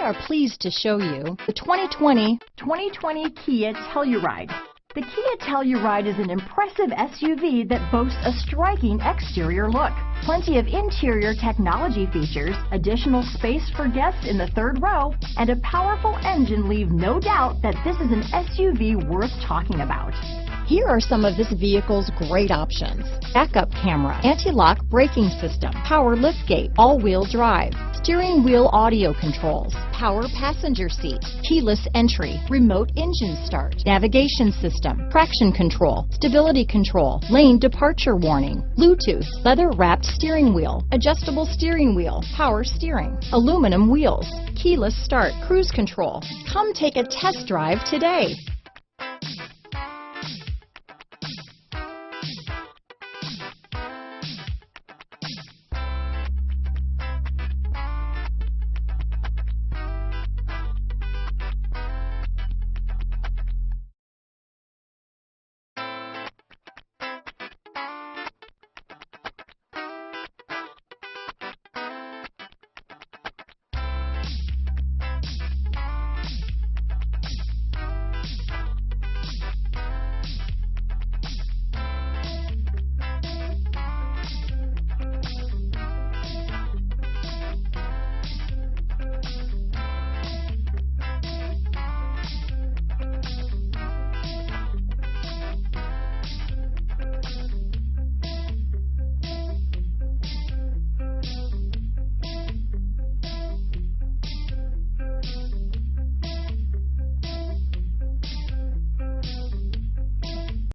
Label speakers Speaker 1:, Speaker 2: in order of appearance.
Speaker 1: are pleased to show you the 2020 Kia Telluride. The Kia Telluride is an impressive SUV that boasts a striking exterior look. Plenty of interior technology features, additional space for guests in the third row, and a powerful engine leave no doubt that this is an SUV worth talking about. Here are some of this vehicle's great options: backup camera, anti-lock braking system, power liftgate, all-wheel drive, steering wheel audio controls, power passenger seat, keyless entry, remote engine start, navigation system, traction control, stability control, lane departure warning, Bluetooth, leather-wrapped steering wheel, adjustable steering wheel, power steering, aluminum wheels, keyless start, cruise control. Come take a test drive today.